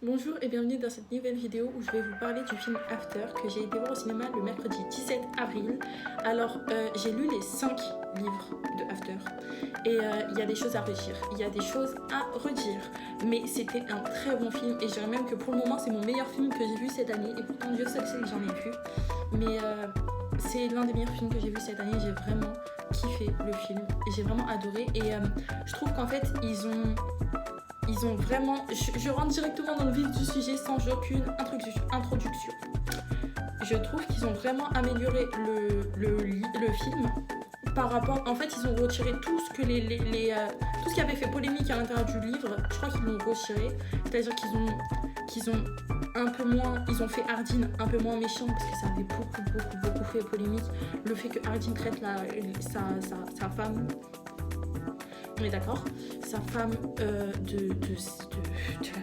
Bonjour et bienvenue dans cette nouvelle vidéo où je vais vous parler du film After que j'ai été voir au cinéma le mercredi 17 avril. Alors j'ai lu les 5 livres de After et il y a des choses à redire, mais c'était un très bon film et je dirais même que pour le moment c'est mon meilleur film que j'ai vu cette année et pourtant Dieu seul sait que j'en ai vu, mais c'est l'un des meilleurs films que j'ai vu cette année. J'ai vraiment kiffé le film et j'ai vraiment adoré et je trouve qu'en fait ils ont vraiment... Je rentre directement dans le vif du sujet sans aucune introduction. Je trouve qu'ils ont vraiment amélioré le film par rapport... En fait, ils ont retiré tout ce que tout ce qui avait fait polémique à l'intérieur du livre. Je crois qu'ils l'ont retiré. C'est-à-dire qu'ils ont un peu moins... Ils ont fait Ardyn un peu moins méchant parce que ça avait beaucoup fait polémique. Le fait que Ardyn traite sa femme... On est d'accord, sa femme de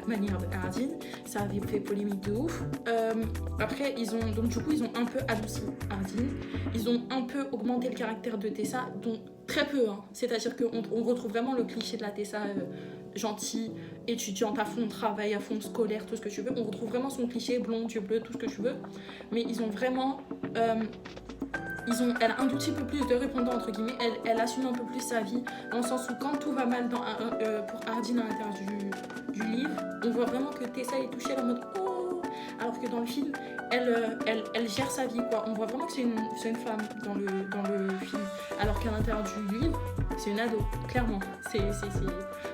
la manière de Ardyn, ça avait fait polémique de ouf. Après, ils ont un peu adouci Ardyn, ils ont un peu augmenté le caractère de Tessa, dont très peu, hein. C'est-à-dire qu'on retrouve vraiment le cliché de la Tessa gentille, étudiante à fond, travail à fond, scolaire, tout ce que tu veux. On retrouve vraiment son cliché, blond, yeux bleus, tout ce que tu veux. Mais ils ont vraiment... elle a un tout petit peu plus de répondant entre guillemets, elle assume un peu plus sa vie, dans le sens où quand tout va mal pour Ardyn à l'intérieur du livre, on voit vraiment que Tessa est touchée en mode oh, alors que dans le film, elle gère sa vie quoi. On voit vraiment que c'est une femme dans le film, alors qu'à l'intérieur du livre, c'est une ado, clairement.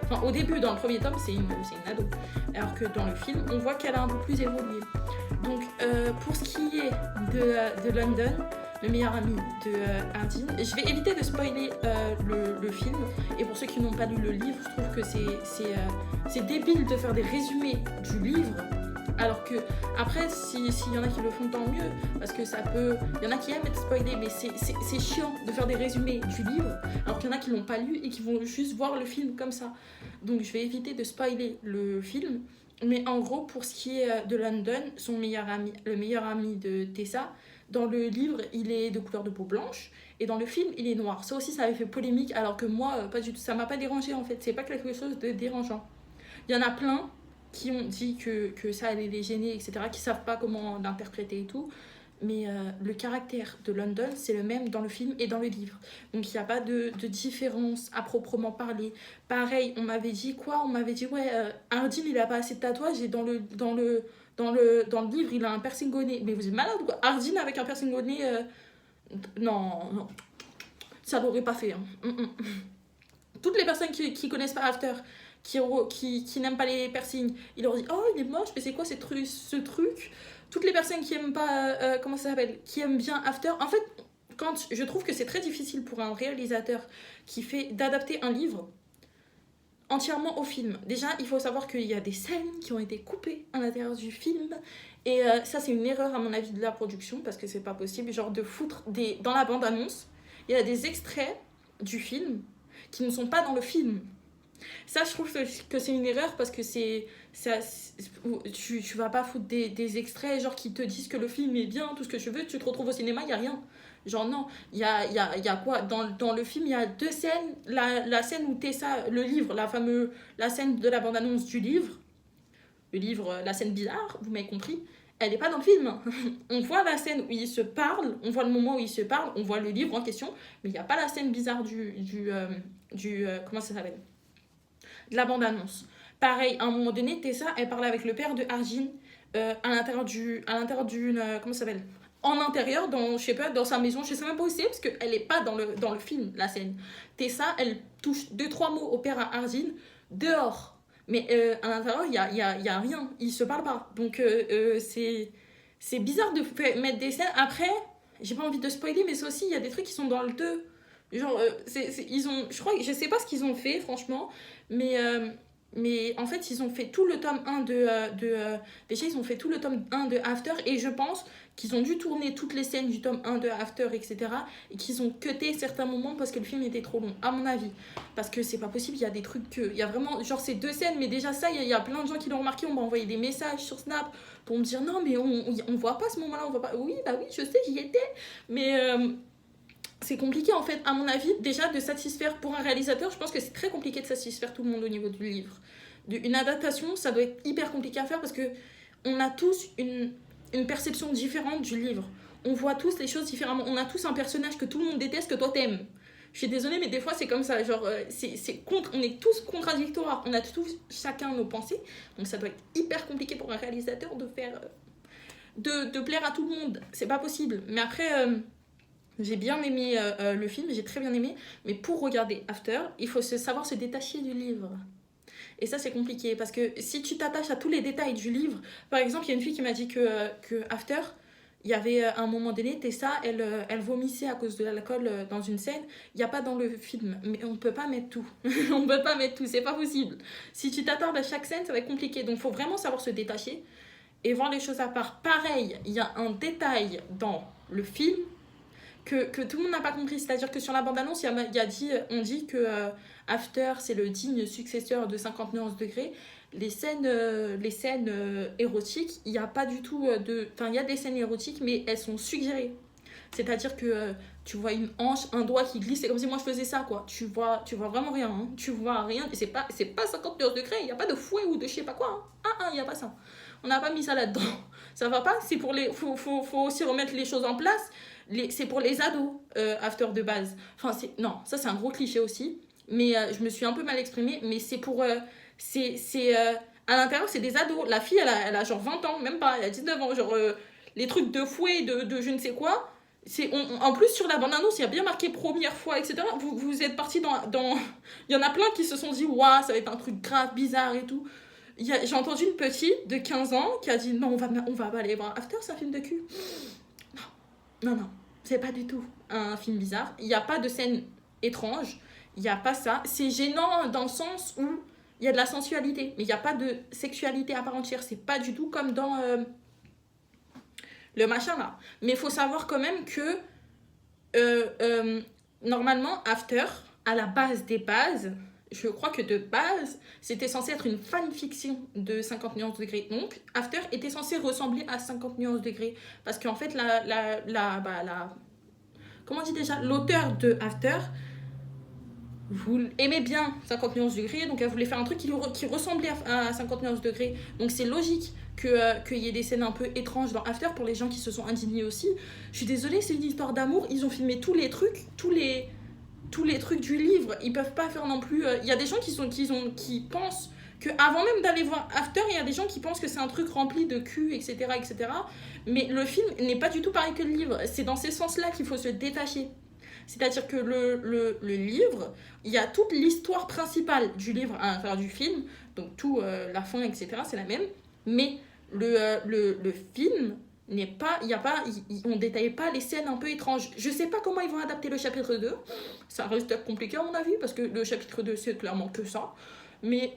Enfin, au début, dans le premier tome, c'est une ado, alors que dans le film, on voit qu'elle a un peu plus évolué. Donc, pour ce qui est de London, le meilleur ami de Ardyn. Je vais éviter de spoiler le film. Et pour ceux qui n'ont pas lu le livre, je trouve que c'est débile de faire des résumés du livre. Alors que, après, s'il y en a qui le font, tant mieux. Parce que ça peut... Il y en a qui aiment être spoilés, mais c'est chiant de faire des résumés du livre. Alors qu'il y en a qui l'ont pas lu et qui vont juste voir le film comme ça. Donc je vais éviter de spoiler le film. Mais en gros, pour ce qui est de London, le meilleur ami de Tessa, dans le livre, il est de couleur de peau blanche et dans le film, il est noir. Ça aussi, ça avait fait polémique, alors que moi, pas du tout. Ça m'a pas dérangé en fait. C'est pas quelque chose de dérangeant. Il y en a plein qui ont dit que ça allait les gêner, etc., qui savent pas comment l'interpréter et tout. Mais le caractère de London, c'est le même dans le film et dans le livre. Donc il n'y a pas de différence à proprement parler. Pareil, on m'avait dit ouais, Ardyn, il a pas assez de tatouages et dans le livre, il a un piercing au nez. Mais vous êtes malade ou quoi? Ardyn avec un piercing au nez, non. Ça l'aurait pas fait. Hein. Toutes les personnes qui connaissent pas After, qui n'aiment pas les piercings, ils leur disent oh, il est moche, mais c'est quoi ce truc? Toutes les personnes qui aiment pas, comment ça s'appelle, qui aiment bien After, en fait, je trouve que c'est très difficile pour un réalisateur qui fait d'adapter un livre entièrement au film. Déjà, il faut savoir qu'il y a des scènes qui ont été coupées à l'intérieur du film. Et ça, c'est une erreur, à mon avis, de la production, parce que c'est pas possible. Genre de foutre dans la bande-annonce, il y a des extraits du film qui ne sont pas dans le film. Ça, je trouve que c'est une erreur, parce que tu vas pas foutre des extraits genre qui te disent que le film est bien, tout ce que tu veux, tu te retrouves au cinéma, il y a rien. Genre non, il y a quoi dans le film, il y a 2 scènes. La scène où Tessa, le livre, la scène de la bande-annonce du livre, la scène bizarre, vous m'avez compris, elle n'est pas dans le film. On voit la scène où ils se parlent, on voit le moment où ils se parlent, on voit le livre en question, mais il n'y a pas la scène bizarre comment ça s'appelle, de la bande-annonce. Pareil, à un moment donné, Tessa, elle parle avec le père de Ardyn à l'intérieur d'une... comment ça s'appelle, en intérieur, je sais pas, dans sa maison. Je sais même pas où c'est, parce qu'elle est pas dans le film, la scène. Tessa, elle touche 2-3 mots au père à Ardyn, dehors. Mais à l'intérieur, il y a rien. Ils se parlent pas. Donc, c'est bizarre de mettre des scènes. Après, j'ai pas envie de spoiler, mais c'est aussi, il y a des trucs qui sont dans le 2. Genre, je sais pas ce qu'ils ont fait, franchement, mais en fait, ils ont fait tout le tome 1 déjà, ils ont fait tout le tome 1 de After, et je pense qu'ils ont dû tourner toutes les scènes du tome 1 de After, etc., et qu'ils ont cuté certains moments parce que le film était trop long, à mon avis. Parce que c'est pas possible, il y a des trucs il y a vraiment, genre, ces 2 scènes, mais déjà ça, il y a plein de gens qui l'ont remarqué, on m'a envoyé des messages sur Snap pour me dire non, mais on voit pas ce moment-là, on voit pas. Oui, bah oui, je sais, j'y étais, mais... c'est compliqué en fait, à mon avis, déjà de satisfaire pour un réalisateur. Je pense que c'est très compliqué de satisfaire tout le monde au niveau du livre. Une adaptation, ça doit être hyper compliqué à faire parce que on a tous une perception différente du livre. On voit tous les choses différemment. On a tous un personnage que tout le monde déteste, que toi t'aimes. Je suis désolée, mais des fois c'est comme ça. Genre, on est tous contradictoires. On a tous chacun nos pensées. Donc ça doit être hyper compliqué pour un réalisateur de faire. De plaire à tout le monde. C'est pas possible. Mais après, j'ai bien aimé le film, j'ai très bien aimé. Mais pour regarder After, il faut savoir se détacher du livre. Et ça, c'est compliqué parce que si tu t'attaches à tous les détails du livre, par exemple, il y a une fille qui m'a dit que After, il y avait un moment donné, Tessa, elle vomissait à cause de l'alcool dans une scène. Il n'y a pas dans le film, mais on ne peut pas mettre tout. On ne peut pas mettre tout, c'est pas possible. Si tu t'attardes à chaque scène, ça va être compliqué. Donc, il faut vraiment savoir se détacher et voir les choses à part. Pareil, il y a un détail dans le film que tout le monde n'a pas compris. C'est-à-dire que sur la bande-annonce, on dit que After, c'est le digne successeur de 50 nuances degrés. Les scènes érotiques, il n'y a pas du tout de... Enfin, il y a des scènes érotiques, mais elles sont suggérées. C'est-à-dire que tu vois une hanche, un doigt qui glisse, c'est comme si moi je faisais ça, quoi. Tu vois vraiment rien, hein. Tu vois rien, et c'est pas 50 degrés, il n'y a pas de fouet ou de je sais pas quoi, hein. Il n'y a pas ça. On n'a pas mis ça là-dedans. Ça va pas, c'est pour les... Faut aussi remettre les choses en place. C'est pour les ados, After de base. Enfin, non, ça c'est un gros cliché aussi. Mais je me suis un peu mal exprimée, mais c'est pour... à l'intérieur, c'est des ados. La fille, elle a genre 20 ans, même pas, elle a 19 ans. Genre, les trucs de fouet, de je ne sais quoi. En plus, sur la bande-annonce, il y a bien marqué première fois, etc. Vous êtes partis dans... Il y en a plein qui se sont dit, waouh, ça va être un truc grave, bizarre et tout. J'ai entendu une petite de 15 ans qui a dit, non, on va pas aller voir After, c'est un film de cul. Non, c'est pas du tout un film bizarre. Il n'y a pas de scène étrange. Il n'y a pas ça. C'est gênant dans le sens où il y a de la sensualité, mais il n'y a pas de sexualité à part entière. C'est pas du tout comme dans le machin là. Mais il faut savoir quand même que normalement, After, à la base des bases, je crois que de base, c'était censé être une fanfiction de 50 nuances degrés. Donc, After était censé ressembler à 50 nuances degrés. Parce qu'en fait, comment on dit déjà, l'auteur de After vous aimez bien 50 nuances degrés, donc elle voulait faire un truc qui ressemblait à 50 nuances degrés. Donc c'est logique qu'il y ait des scènes un peu étranges dans After pour les gens qui se sont indignés aussi. Je suis désolée, c'est une histoire d'amour, ils ont filmé tous les trucs, tous les trucs du livre, ils peuvent pas faire non plus... Il y a des gens qui pensent que avant même d'aller voir After, il y a des gens qui pensent que c'est un truc rempli de cul, etc., etc. Mais le film n'est pas du tout pareil que le livre. C'est dans ces sens-là qu'il faut se détacher. C'est-à-dire que le livre, il y a toute l'histoire principale du livre à l'intérieur du film, donc tout, la fin, etc., c'est la même. Mais le film n'est pas... on ne détaille pas les scènes un peu étranges. Je ne sais pas comment ils vont adapter le chapitre 2. Ça reste compliqué à mon avis, parce que le chapitre 2, c'est clairement que ça. Mais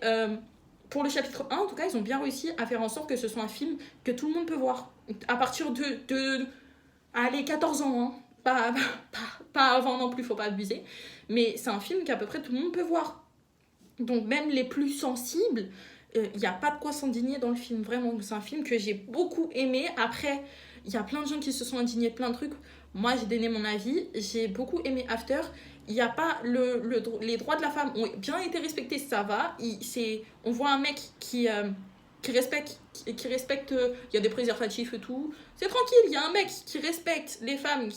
pour le chapitre 1, en tout cas, ils ont bien réussi à faire en sorte que ce soit un film que tout le monde peut voir. À partir de allez, 14 ans, hein. Pas avant non plus, faut pas abuser. Mais c'est un film qu'à peu près tout le monde peut voir. Donc même les plus sensibles, il n'y a pas de quoi s'indigner dans le film, vraiment. C'est un film que j'ai beaucoup aimé. Après, il y a plein de gens qui se sont indignés de plein de trucs. Moi, j'ai donné mon avis. J'ai beaucoup aimé After. Il n'y a pas... les droits de la femme ont bien été respectés, ça va. On voit un mec qui respecte, il y a des préservatifs et tout. C'est tranquille, il y a un mec qui respecte les femmes,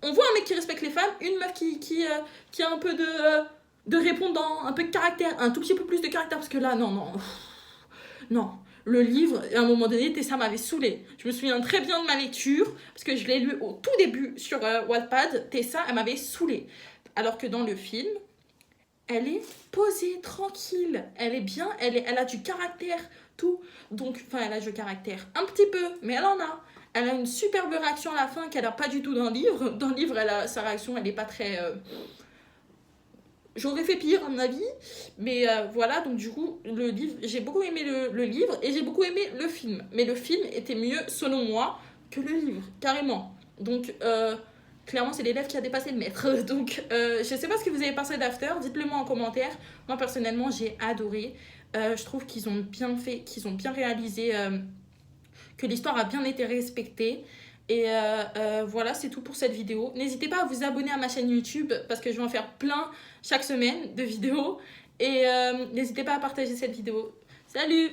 on voit un mec qui respecte les femmes, une meuf qui a un peu de répondant, un peu de caractère, un tout petit peu plus de caractère, parce que là, non. Le livre, à un moment donné, ça m'avait saoulée. Je me souviens très bien de ma lecture, parce que je l'ai lu au tout début sur Wattpad. Tessa, elle m'avait saoulée. Alors que dans le film, elle est posée, tranquille. Elle est bien, elle a du caractère, tout. Donc, enfin, elle a du caractère un petit peu, mais elle en a. Elle a une superbe réaction à la fin qu'elle n'a pas du tout dans le livre. Dans le livre, sa réaction, elle n'est pas très... J'aurais fait pire, à mon avis. Mais voilà, donc du coup, le livre, j'ai beaucoup aimé le livre et j'ai beaucoup aimé le film. Mais le film était mieux, selon moi, que le livre, carrément. Donc, clairement, c'est l'élève qui a dépassé le maître. Donc, je ne sais pas ce que vous avez pensé d'After. Dites-le moi en commentaire. Moi, personnellement, j'ai adoré. Je trouve qu'ils ont bien fait, qu'ils ont bien réalisé, que l'histoire a bien été respectée. Et voilà, c'est tout pour cette vidéo. N'hésitez pas à vous abonner à ma chaîne YouTube parce que je vais en faire plein chaque semaine de vidéos. Et n'hésitez pas à partager cette vidéo. Salut!